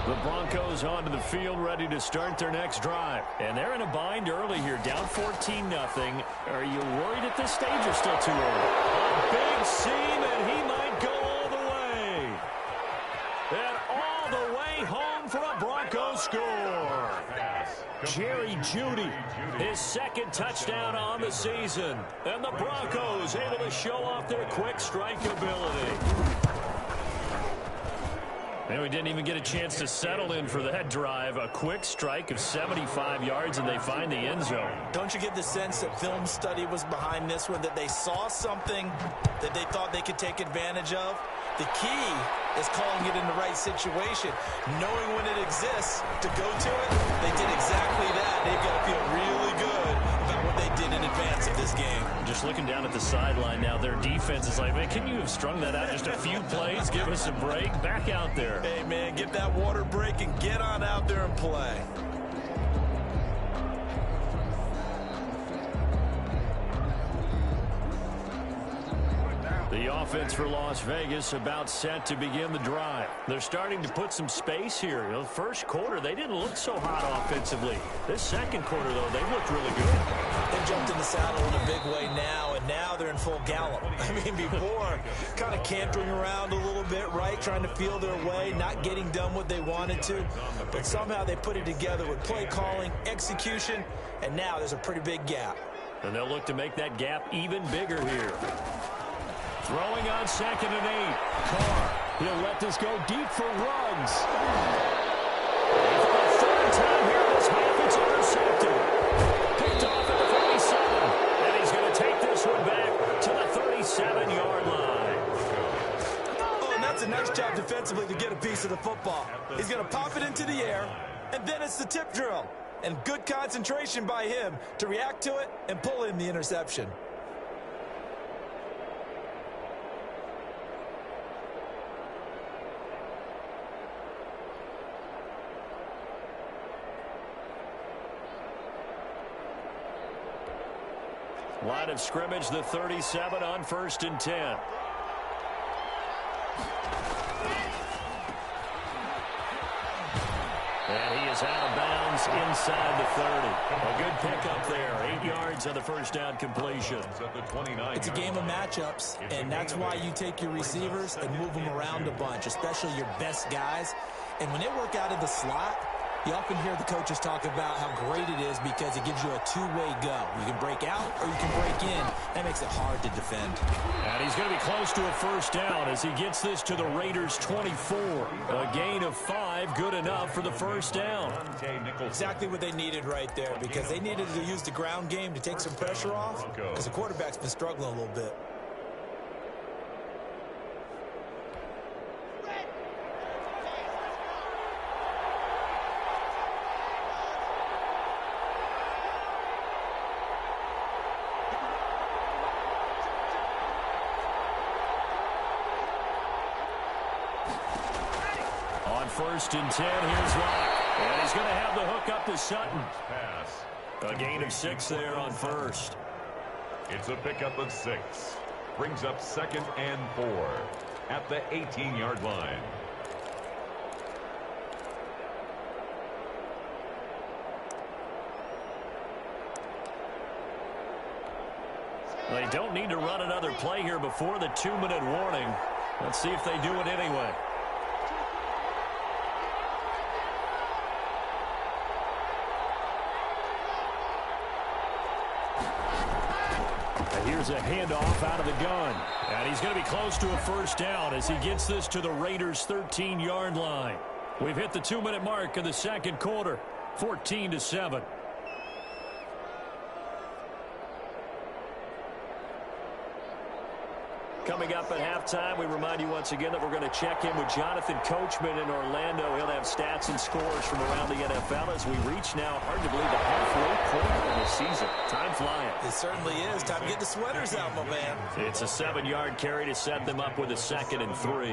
The Broncos onto the field ready to start their next drive. And they're in a bind early here, down 14-0. Are you worried at this stage or still too early? A big seam, and he might go all the way. And all the way home for a Broncos score. Jerry Jeudy, his second touchdown on the season. And the Broncos able to show off their quick strike ability. And we didn't even get a chance to settle in for that drive. A quick strike of 75 yards, and they find the end zone. Don't you get the sense that film study was behind this one, that they saw something that they thought they could take advantage of? The key is calling it in the right situation, knowing when it exists to go to it. They did exactly that. They've got to feel really good about what they did in advance of this game. Just looking down at the sideline now, their defense is like, man, can you have strung that out just a few plays? Give us a break. Back out there. Hey, man, get that water break and get on out there and play. The offense for Las Vegas about set to begin the drive. They're starting to put some space here. The first quarter, they didn't look so hot offensively. This second quarter, though, they looked really good. They jumped in the saddle in a big way now, and now they're in full gallop. I mean, before, kind of cantering around a little bit, right, trying to feel their way, not getting done what they wanted to. But somehow they put it together with play calling, execution, and now there's a pretty big gap. And they'll look to make that gap even bigger here. Throwing on 2nd and 8. Carr, he'll let this go deep for Ruggs. For the third time here this half, it's intercepted. Picked off at the 37. And he's going to take this one back to the 37-yard line. Oh, and that's a nice job defensively to get a piece of the football. He's going to pop it into the air, and then it's the tip drill. And good concentration by him to react to it and pull in the interception. Line of scrimmage, the 37 on 1st and 10. And he is out of bounds inside the 30. A good pickup there. 8 yards on the first down completion. It's a game of matchups, and that's why you take your receivers and move them around a bunch, especially your best guys. And when they work out of the slot, you often hear the coaches talk about how great it is because it gives you a two-way go. You can break out or you can break in. That makes it hard to defend. And he's going to be close to a first down as he gets this to the Raiders' 24. A gain of 5, good enough for the first down. Exactly what they needed right there because they needed to use the ground game to take some pressure off because the quarterback's been struggling a little bit. On 1st and 10, here's Locke. And he's going to have the hook up to Sutton. A gain of 6 there on 1st. It's a pickup of 6. Brings up 2nd and 4 at the 18-yard line. They don't need to run another play here before the 2-minute warning. Let's see if they do it anyway. Here's a handoff out of the gun. And he's going to be close to a first down as he gets this to the Raiders' 13-yard line. We've hit the 2-minute mark of the second quarter, 14-7. Coming up at halftime, we remind you once again that we're going to check in with Jonathan Coachman in Orlando. He'll have stats and scores from around the NFL as we reach now, hard to believe, the halfway point of the season. Time flying. It certainly is. Time to get the sweaters out, my man. It's a 7-yard carry to set them up with a 2nd and 3.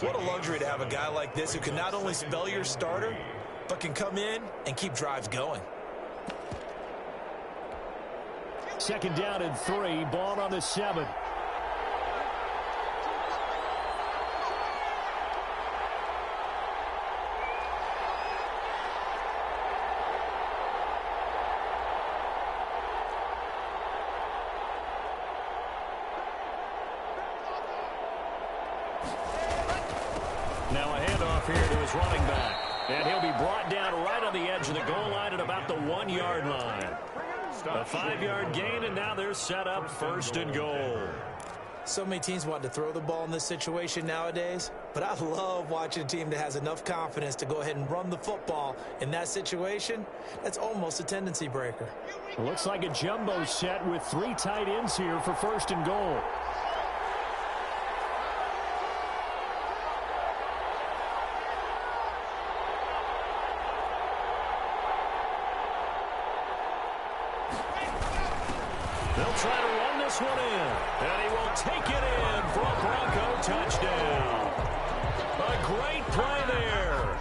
What a luxury to have a guy like this who can not only spell your starter, but can come in and keep drives going. 2nd down and 3, ball on the 7. handoff here to his running back. And he'll be brought down right on the edge of the goal line at about the 1-yard line. A 5-yard gain, and now they're set up 1st and goal. So many teams want to throw the ball in this situation nowadays, but I love watching a team that has enough confidence to go ahead and run the football in that situation. That's almost a tendency breaker. It looks like a jumbo set with 3 tight ends here for 1st and goal. They'll try to run this one in, and he will take it in for a Bronco touchdown. A great play there.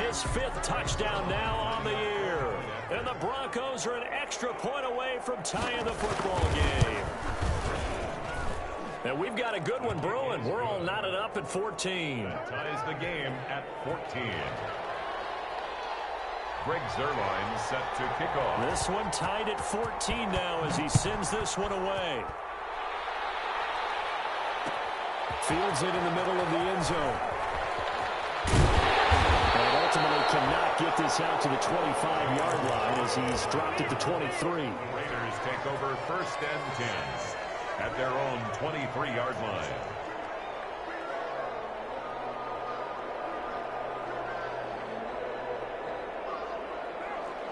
His 5th touchdown now on the year. And the Broncos are an extra point away from tying the football game. And we've got a good one brewing. We're all knotted up at 14. That ties the game at 14. Greg Zuerlein set to kick off. This one tied at 14 now as he sends this one away. Fields it in the middle of the end zone. And ultimately cannot get this out to the 25-yard line as he's dropped at the 23. The Raiders take over 1st and 10 at their own 23-yard line.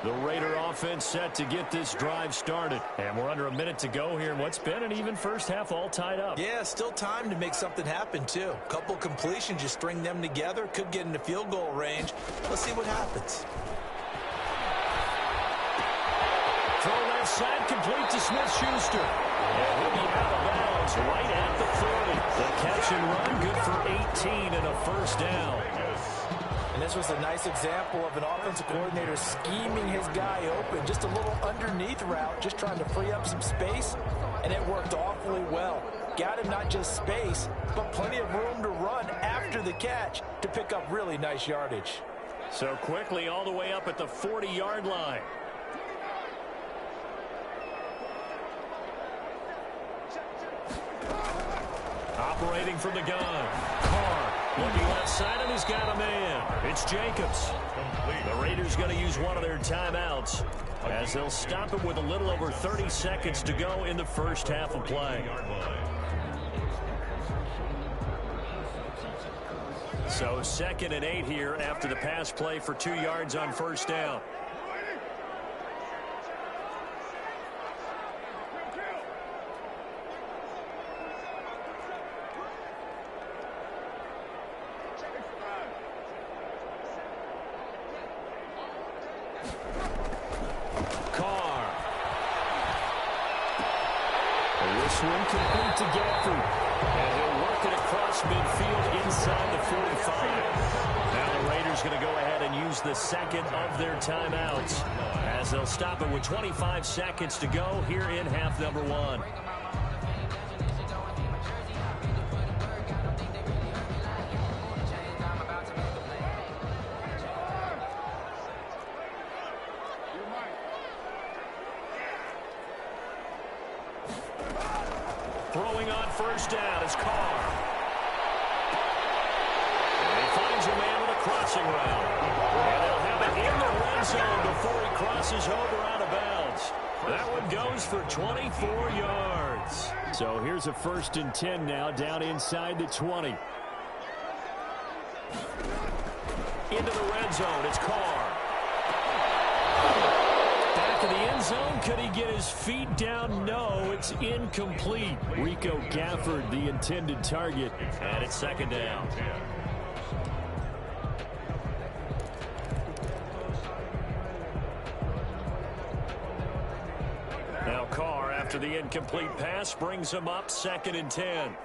The Raider offense set to get this drive started. And we're under a minute to go here in what's been an even first half all tied up. Yeah, still time to make something happen, too. Couple completions, you string them together, could get into field goal range. Let's see what happens. Throw left side, complete to Smith-Schuster. And he'll be out of bounds right at the 40. The catch and run, good for 18 and a 1st down. And this was a nice example of an offensive coordinator scheming his guy open. Just a little underneath route, just trying to free up some space, and it worked awfully well. Got him not just space, but plenty of room to run after the catch to pick up really nice yardage. So quickly all the way up at the 40-yard line. Operating from the gun. Carr looking left side, and he's got a man. It's Jacobs. The Raiders going to use one of their timeouts as they'll stop it with a little over 30 seconds to go in the first half of play. So 2nd and 8 here after the pass play for 2 yards on 1st down. This one complete to Gafford. And he'll work it across midfield inside the 45. Now the Raiders going to go ahead and use the 2nd of their timeouts as they'll stop it with 25 seconds to go here in half number 1. Throwing on 1st down is Carr. And he finds a man with a crossing route. And they'll have it in the red zone before he crosses over out of bounds. That one goes for 24 yards. So here's a 1st and 10 now down inside the 20. Into the red zone, it's Carr. Back of the end zone, could he get his feet down? No, it's incomplete. Rico Gafford, the intended target, and it's 2nd down. Now Carr, after the incomplete pass, brings him up 2nd and 10.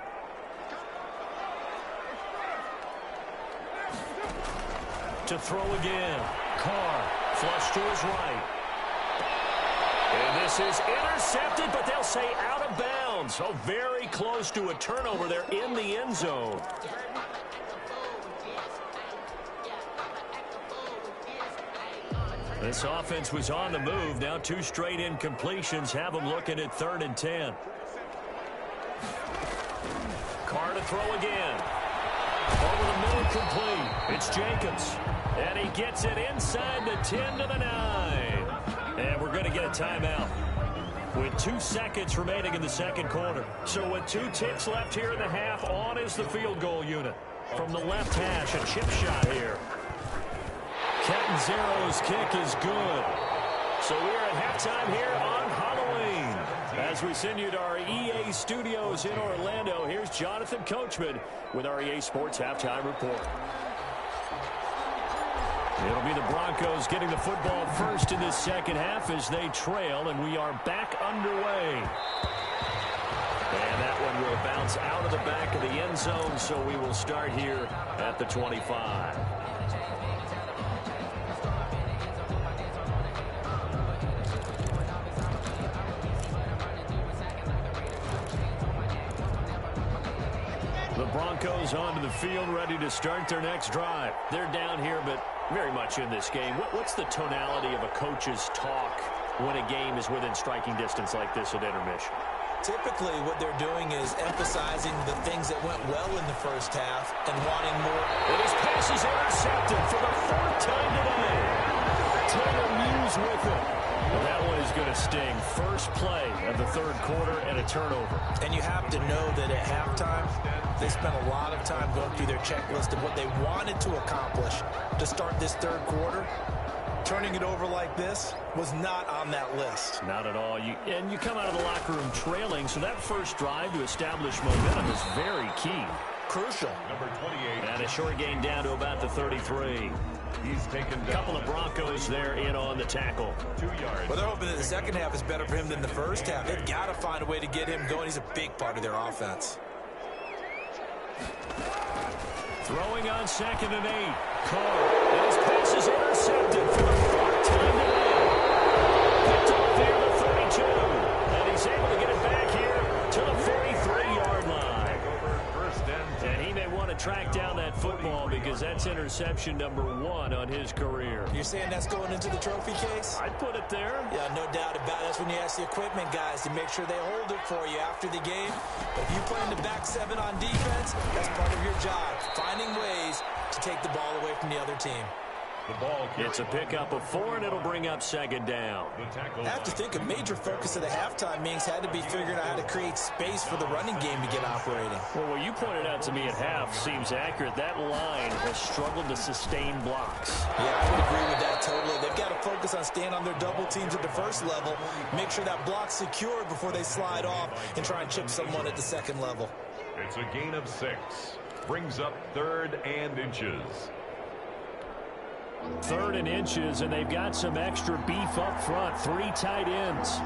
To throw again. Carr, flush to his right. And this is intercepted, but they'll say out of bounds. So very close to a turnover there in the end zone. This offense was on the move. Now 2 straight incompletions have them looking at 3rd and 10. Carr to throw again. Over over the middle, complete. It's Jacobs. And he gets it inside the 10 to the 9. And we're going to get a timeout with 2 seconds remaining in the second quarter. So with 2 ticks left here in the half, on is the field goal unit. From the left hash, a chip shot here. Catanzaro's kick is good. So we're at halftime here on Halloween. As we send you to our EA studios in Orlando, here's Jonathan Coachman with our EA Sports Halftime Report. It'll be the Broncos getting the football first in this second half as they trail, and we are back underway. And that one will bounce out of the back of the end zone, so we will start here at the 25. The Broncos onto the field, ready to start their next drive. They're down here, but very much in this game. What's the tonality of a coach's talk when a game is within striking distance like this at intermission? Typically, what they're doing is emphasizing the things that went well in the first half and wanting more. And his pass is intercepted for the 4th time today. Taylor Muse with it. Well, that one is going to sting. First play of the third quarter and a turnover. And you have to know that at halftime, they spent a lot of time going through their checklist of what they wanted to accomplish to start this third quarter. Turning it over like this was not on that list. Not at all. And you come out of the locker room trailing, so that first drive to establish momentum is very key. Crucial. Number 28. And a short gain down to about the 33. He's taken down. A couple of Broncos there in on the tackle. 2 yards. Well, they're hoping that the second half is better for him than the first half. They've got to find a way to get him going. He's a big part of their offense. Throwing on 2nd and 8. Carr. And his pass is intercepted for the 4th time today. Picked off here the 32. And he's able to get it back here to the 43-yard line. And he may want to track down that football because that's interception number 1 on his career. You're saying that's going into the trophy case? I'd put it there. Yeah, no doubt about it. That's when you ask the equipment guys to make sure they hold it for you after the game. But if you play in the back 7 on defense, that's part of your job, finding ways to take the ball away from the other team. The ball It's a pickup of 4, and it'll bring up 2nd down. I have to think a major focus of the halftime meetings had to be figuring out how to create space for the running game to get operating. Well, what you pointed out to me at half seems accurate. That line has struggled to sustain blocks. Yeah, I would agree with that totally. They've got to focus on staying on their double teams at the first level, make sure that block's secure before they slide off and try and chip someone at the second level. It's a gain of 6. Brings up 3rd and inches. 3rd and inches, and they've got some extra beef up front. 3 tight ends.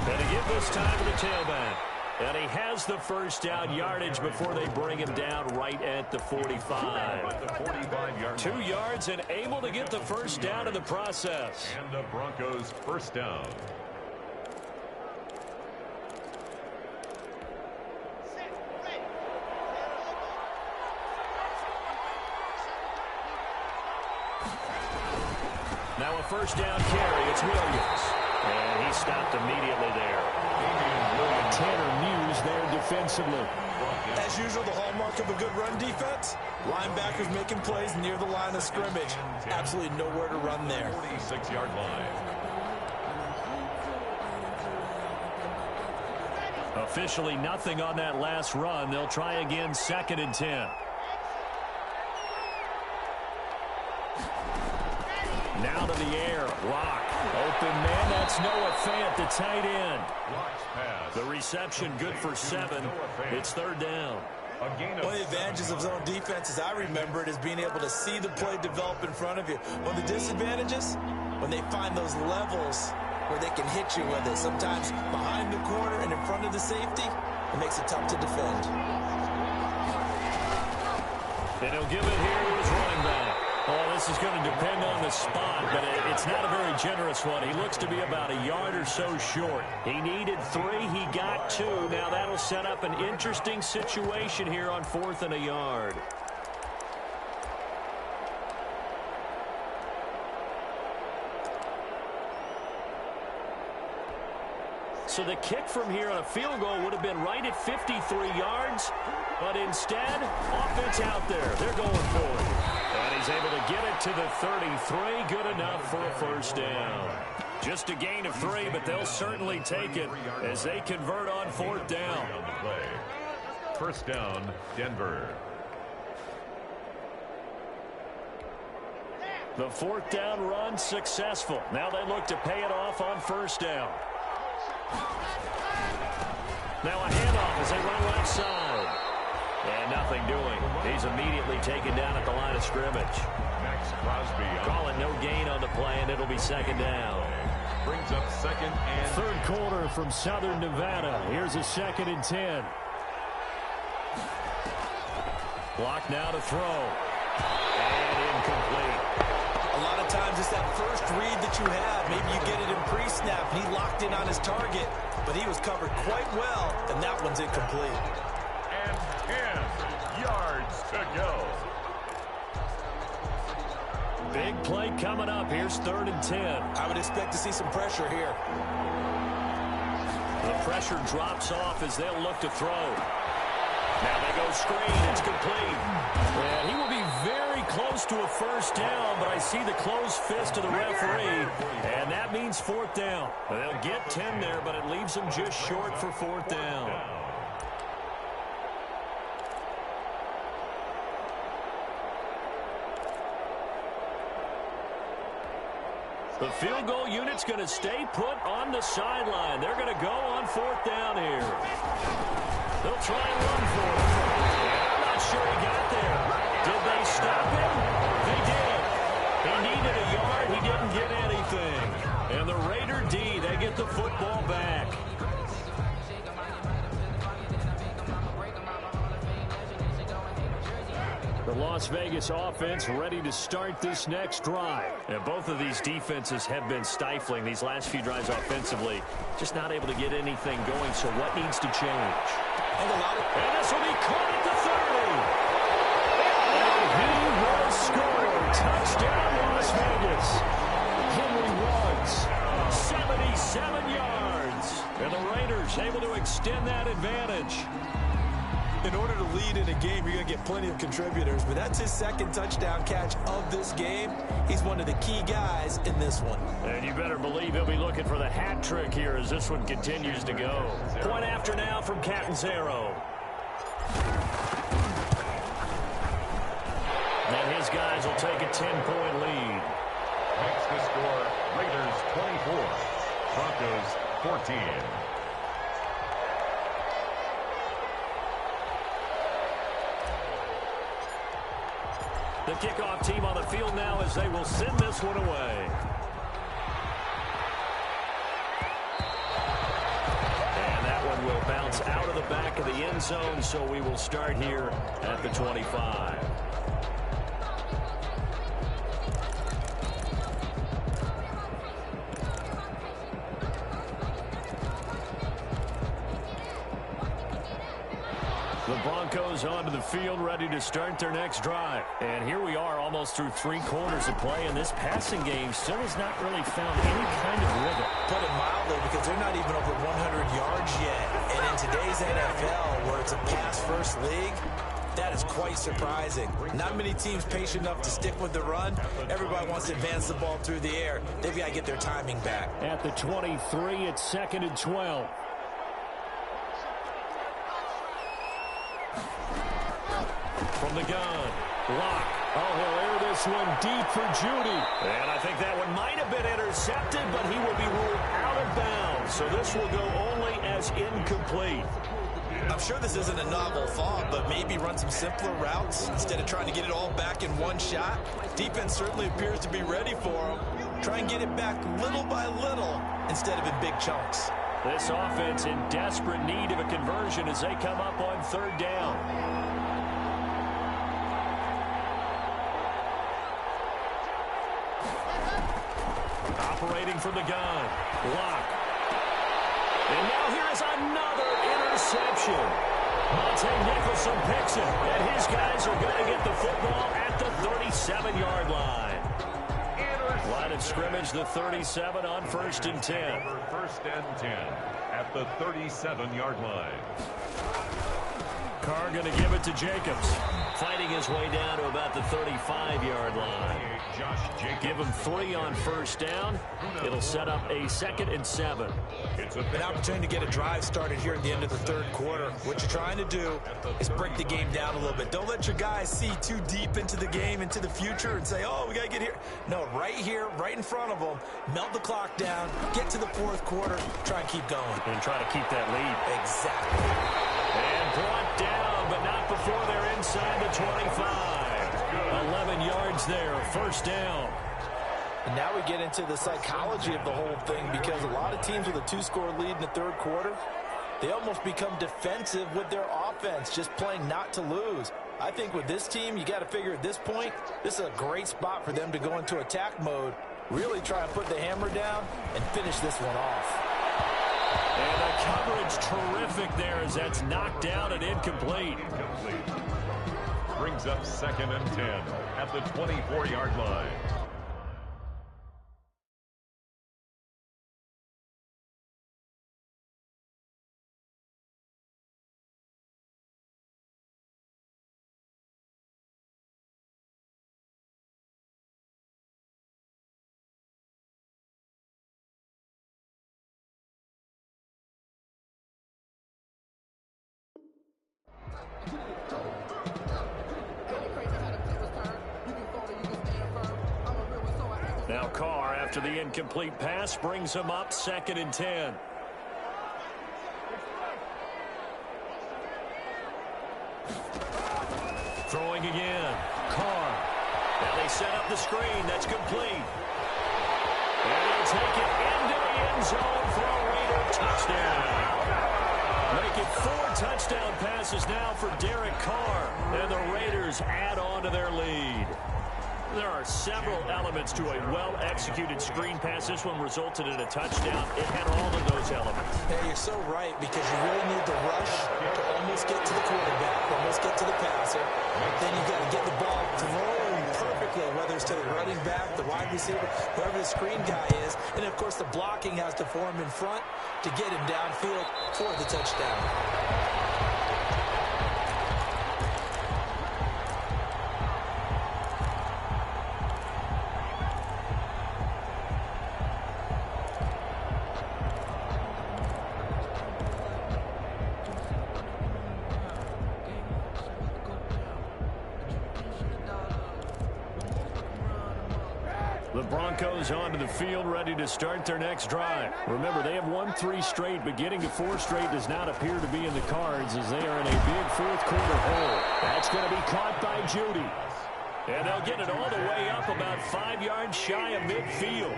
And to give this time to the tailback. And he has the first down yardage before they bring him down right at the 45. The 45-yard 2 yards and able to get the first down in the process. And the Broncos first down. Now a first down carry. It's Williams. And he stopped immediately there. Tanner Muse there defensively. As usual, the hallmark of a good run defense, linebackers making plays near the line of scrimmage. Absolutely nowhere to run there. 46-yard line. Officially nothing on that last run. They'll try again 2nd and 10. Now to the air. Lock. Open man. That's Noah Fant, the tight end. The reception good for 7. It's 3rd down. One of the advantages of zone defense, as I remember it, is being able to see the play develop in front of you. One of the disadvantages, when they find those levels where they can hit you with it. Sometimes behind the corner and in front of the safety, it makes it tough to defend. And he'll give it here to his running back. Oh, this is going to depend on the spot, but it's not a very generous one. He looks to be about a yard or so short. He needed 3. He got 2. Now that'll set up an interesting situation here on 4th and a yard. so the kick from here on a field goal would have been right at 53 yards. But instead, offense out there. They're going for it. And he's able to get it to the 33. Good enough for a first down. Just a gain of 3, but they'll certainly take it as they convert on fourth down. First down, Denver. The fourth down run successful. Now they look to pay it off on first down. Now a handoff as they run left side. And nothing doing. He's immediately taken down at the line of scrimmage. Max Crosby. Calling no gain on the play, and it'll be second down. Brings up second and... Third quarter from Southern Nevada. Here's a 2nd and 10. Block now to throw. And incomplete. A lot of times it's that first read that you have. Maybe you get it in pre-snap. He locked in on his target, but he was covered quite well, and that one's incomplete. And 10 yards to go. Big play coming up. Here's 3rd and 10. I would expect to see some pressure here. The pressure drops off as they'll look to throw. Now they go screen. It's complete. And he will be very close to a first down, but I see the closed fist of the referee, and that means fourth down. They'll get 10 there, but it leaves them just short for fourth down. The field goal unit's going to stay put on the sideline. They're going to go on fourth down here. They'll try and run for it. I'm not sure he got there. Did they stop him? They did. He needed a yard. He didn't get anything. And the Raider D, they get the football back. The Las Vegas offense ready to start this next drive. And both of these defenses have been stifling these last few drives offensively. Just not able to get anything going, so what needs to change? And this will be caught at the 30. And he will score. Touchdown, Las Vegas. Henry Ruggs, 77 yards. And the Raiders able to extend that advantage. In order to lead in a game, you're going to get plenty of contributors, but that's his 2nd touchdown catch of this game. He's one of the key guys in this one. And you better believe he'll be looking for the hat trick here as this one continues to go. Point after now from Catanzaro. And his guys will take a 10-point lead. Makes the score Raiders 24, Broncos 14. The kickoff team on the field now as they will send this one away. And that one will bounce out of the back of the end zone, so we will start here at the 25. The Broncos onto the field, ready to start their next drive. And here we are almost through 3 quarters of play, and this passing game still has not really found any kind of rhythm. Put it mildly, because they're not even over 100 yards yet. And in today's NFL, where it's a pass-first league, that is quite surprising. Not many teams patient enough to stick with the run. Everybody wants to advance the ball through the air. They've got to get their timing back. At the 23, it's 2nd and 12. From the gun, Locke. Oh, he'll air this one deep for Judy. And I think that one might have been intercepted, but he will be ruled out of bounds. So this will go only as incomplete. I'm sure this isn't a novel thought, but maybe run some simpler routes instead of trying to get it all back in one shot. Defense certainly appears to be ready for him. Try and get it back little by little instead of in big chunks. This offense in desperate need of a conversion as they come up on 3rd down. Operating from the gun, Locke. And now here is another interception. Monte Nicholson picks it, and his guys are going to get the football at the 37-yard line. Line of scrimmage is the 37 on 1st and 10. First and 10 at the 37-yard line. Carr going to give it to Jacobs. Fighting his way down to about the 35-yard line. Give him 3 on 1st down. It'll set up a 2nd and 7. It's an opportunity to get a drive started here at the end of the 3rd quarter. What you're trying to do is break the game down a little bit. Don't let your guys see too deep into the game, into the future, and say, oh, we got to get here. No, right here, right in front of them, melt the clock down, get to the 4th quarter, try and keep going. And try to keep that lead. Exactly. And brought down, but not before they're inside the 25. 11 yards there, 1st down. And now we get into the psychology of the whole thing, because a lot of teams with a 2-score lead in the 3rd quarter, they almost become defensive with their offense, just playing not to lose. I think with this team, you got to figure at this point, this is a great spot for them to go into attack mode, really try and put the hammer down and finish this one off. And the coverage terrific there as that's knocked down and incomplete. Brings up 2nd and 10 at the 24-yard line. Now Carr, after the incomplete pass, brings him up 2nd and 10. Throwing again. Carr. Now they set up the screen. That's complete. And he'll take it into the end zone for a Raider touchdown. Make it 4 touchdown passes now for Derek Carr. And the Raiders add on to their lead. There are several elements to a well-executed screen pass. This one resulted in a touchdown. It had all of those elements. Yeah, you're so right, because you really need the rush to almost get to the quarterback, almost get to the passer. Then you got to get the ball thrown perfectly, whether it's to the running back, the wide receiver, whoever the screen guy is. And, of course, the blocking has to form in front to get him downfield for the touchdown. The Broncos onto the field, ready to start their next drive. Remember, they have won 3 straight, but getting to 4 straight does not appear to be in the cards as they are in a big 4th quarter hole. That's going to be caught by Judy. And they'll get it all the way up about 5 yards shy of midfield.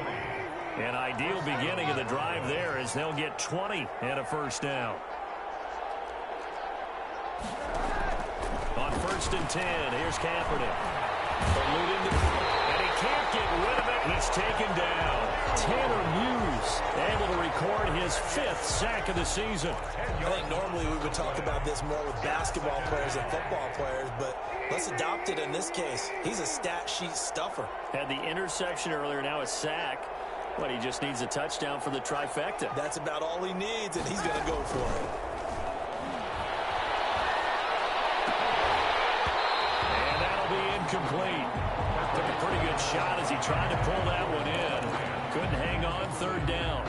An ideal beginning of the drive there as they'll get 20 and a 1st down. On 1st and 10, here's Kaepernick. Eluding and he can't get rid of it. He's taken down. Tanner Muse able to record his 5th sack of the season. I think normally we would talk about this more with basketball players and football players, but let's adopt it in this case. He's a stat sheet stuffer. Had the interception earlier, now a sack. But he just needs a touchdown for the trifecta. That's about all he needs, and he's going to go for it. And that'll be incomplete. Took a pretty good shot as he tried to pull that one in. Couldn't hang on, 3rd down.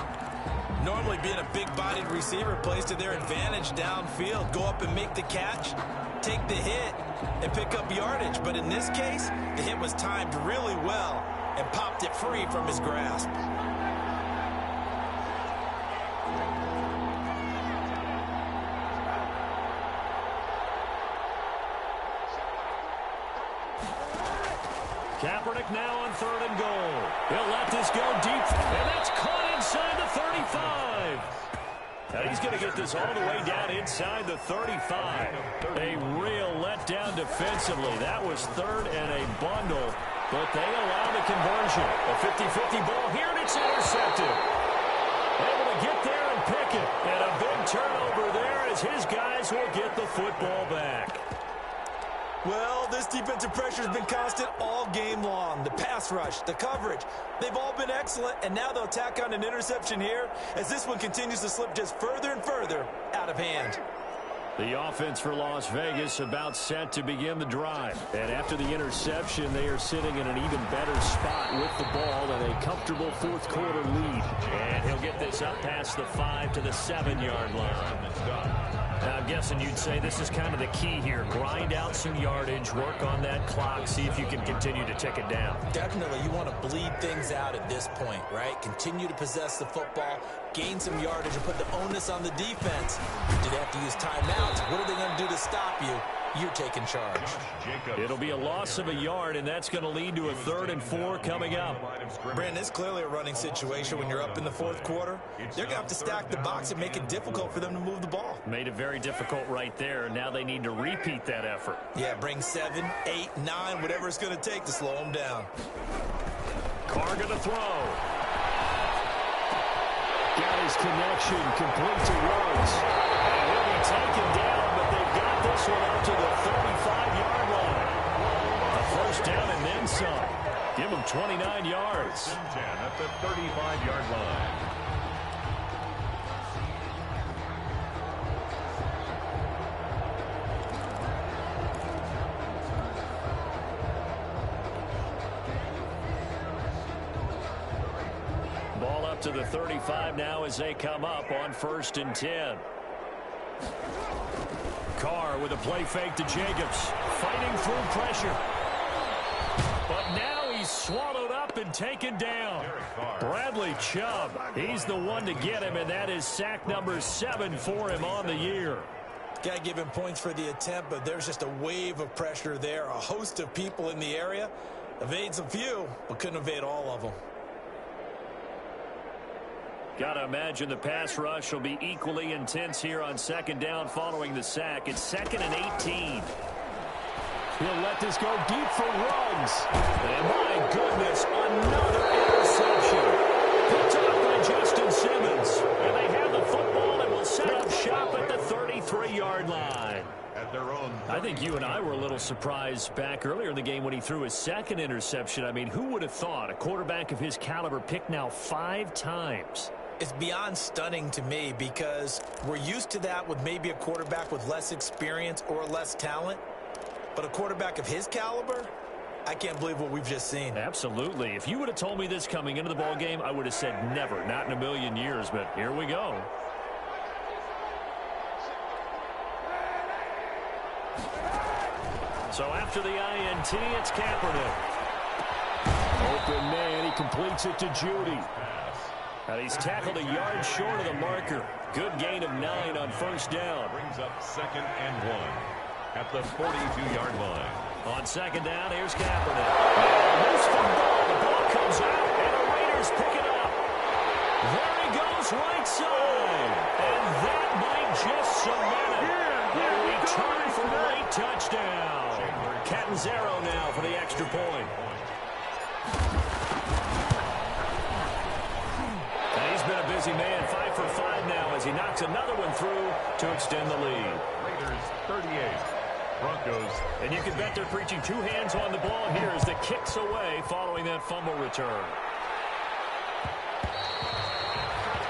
Normally being a big-bodied receiver plays to their advantage downfield. Go up and make the catch, take the hit, and pick up yardage. But in this case, the hit was timed really well and popped it free from his grasp. Kaepernick now on 3rd and goal. He'll let this go deep, and that's caught inside the 35. Now he's going to get this all the way down inside the 35. A real letdown defensively. That was 3rd and a bundle, but they allow the conversion. A 50-50 ball here, and it's intercepted. Able to get there and pick it. And a big turnover there as his guys will get the football back. Well, this defensive pressure has been constant all game long. The pass rush, the coverage, they've all been excellent, and now they'll tack on an interception here as this one continues to slip just further and further out of hand. The offense for Las Vegas about set to begin the drive. And after the interception, they are sitting in an even better spot with the ball and a comfortable fourth quarter lead. And he'll get this up past the 5 to the 7-yard line. Now, I'm guessing you'd say this is kind of the key here. Grind out some yardage, work on that clock, see if you can continue to tick it down. Definitely, you want to bleed things out at this point, right? Continue to possess the football, gain some yardage, and put the onus on the defense. Do they have to use timeouts? What are they going to do to stop you? You're taking charge. It'll be a loss of a yard, and that's going to lead to a 3rd and 4 coming up. Brandon, it's clearly a running situation when you're up in the fourth quarter. They're going to have to stack the box and make it difficult for them to move the ball. Made it very difficult right there. Now they need to repeat that effort. Yeah, bring 7, 8, 9, whatever it's going to take to slow them down. Carr going to throw. Got his connection, complete to Ruggs. And he'll be taken down, but they've got this one up to the 35-yard line. A first down and then some. Give them 29 yards. 10 at the 35-yard line. Ball up to the 35 now as they come up on 1st and 10. Carr with a play fake to Jacobs, fighting through pressure. But now he's swallowed up and taken down. Bradley Chubb, he's the one to get him, and that is sack number 7 for him on the year. Got to give him points for the attempt, but there's just a wave of pressure there. A host of people in the area. Evades a few, but couldn't evade all of them. Got to imagine the pass rush will be equally intense here on 2nd down following the sack. It's 2nd and 18. He'll let this go deep for Ruggs. And my goodness, another interception. Picked up by Justin Simmons. And they have the football and will set up shop at the 33-yard line. I think you and I were a little surprised back earlier in the game when he threw his 2nd interception. I mean, who would have thought a quarterback of his caliber picked now 5 times? It's beyond stunning to me because we're used to that with maybe a quarterback with less experience or less talent. But a quarterback of his caliber, I can't believe what we've just seen. Absolutely. If you would have told me this coming into the ball game, I would have said never, not in a million years. But here we go. So after the INT, it's Kaepernick. Open man, he completes it to Judy. And he's tackled a yard short of the marker. Good gain of 9 on 1st down. Brings up 2nd and 1 at the 42-yard line. On 2nd down, here's Kaepernick. Missed the ball. The ball comes out, and the Raiders pick it up. There he goes, right side. And that might just cement it. A return for a late touchdown. Catanzaro now for the extra point. Been a busy man, 5 for 5 now as he knocks another one through to extend the lead. Raiders 38, Broncos. And you can bet they're preaching 2 hands on the ball here as the kicks away following that fumble return.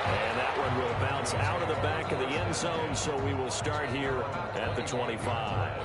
And that one will bounce out of the back of the end zone, so we will start here at the 25.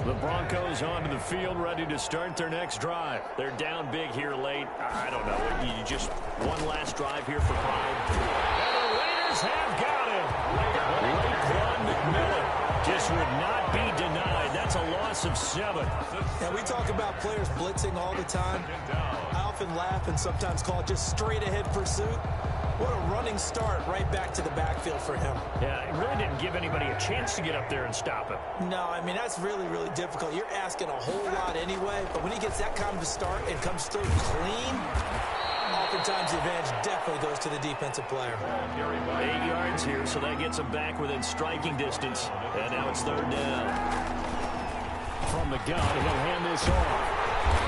The Broncos onto the field, ready to start their next drive. They're down big here late. I don't know. You just one last drive here for pride. And the Raiders have got him. Laquan McMillan just would not be denied. That's a loss of 7. And we talk about players blitzing all the time. I often laugh and sometimes call it just straight ahead pursuit. What a running start right back to the backfield for him. Yeah, it really didn't give anybody a chance to get up there and stop him. No, I mean, that's really, really difficult. You're asking a whole lot anyway, but when he gets that kind of a start and comes through clean, Oftentimes, the advantage definitely goes to the defensive player. 8 yards here, so that gets him back within striking distance. And now it's third down. From the gun, he'll hand this off.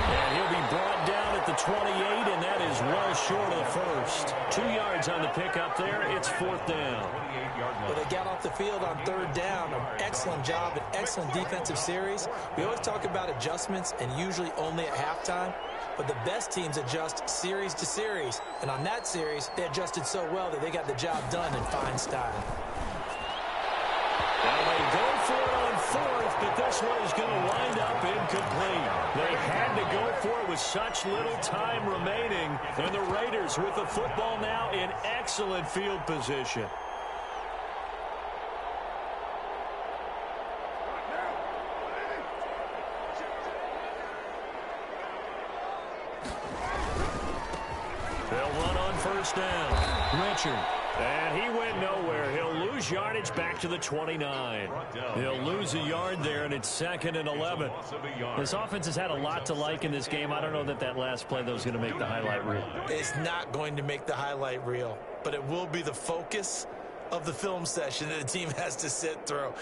And he'll be brought down at the 28, and that is well short of the first. 2 yards on the pickup there. It's fourth down. Well, they got off the field on third down. An excellent job, an excellent defensive series. We always talk about adjustments, and usually only at halftime. But the best teams adjust series to series. And on that series, they adjusted so well that they got the job done in fine style. Now they go for it on fourth, but this one is going to wind up incomplete. They had to go for it with such little time remaining. And the Raiders with the football now in excellent field position. They'll run on first down. Richard. And he went nowhere. He'll lose yardage back to the 29. He'll lose a yard there, and it's 2nd and 11. This offense has had a lot to like in this game. I don't know that that last play, though, is going to make the highlight reel. It's not going to make the highlight reel, but it will be the focus of the film session that the team has to sit through.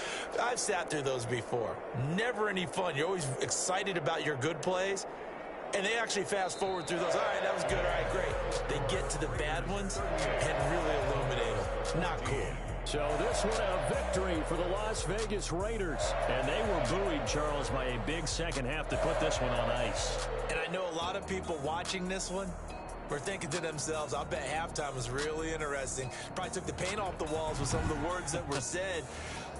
I've sat through those before. Never any fun. You're always excited about your good plays. And they actually fast forward through those. All right, that was good. All right, great. They get to the bad ones and really illuminate them. Not cool. So this one a victory for the Las Vegas Raiders. And they were buoyed, Charles, by a big second half to put this one on ice. And I know a lot of people watching this one were thinking to themselves, I bet halftime was really interesting. Probably took the paint off the walls with some of the words that were said.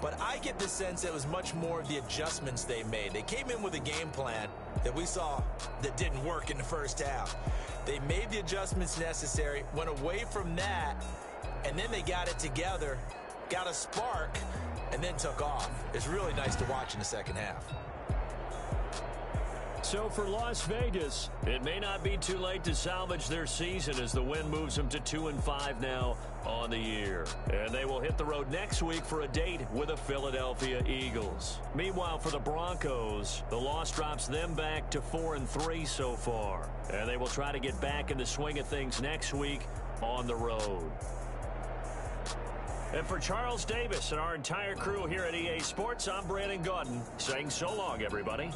But I get the sense that it was much more of the adjustments they made. They came in with a game plan that we saw that didn't work in the first half. They made the adjustments necessary, went away from that, and then they got it together, got a spark, and then took off. It's really nice to watch in the second half. So for Las Vegas, it may not be too late to salvage their season as the win moves them to 2-5 now on the year. And they will hit the road next week for a date with the Philadelphia Eagles. Meanwhile, for the Broncos, the loss drops them back to 4-3 so far. And they will try to get back in the swing of things next week on the road. And for Charles Davis and our entire crew here at EA Sports, I'm Brandon Gaudin saying so long, everybody.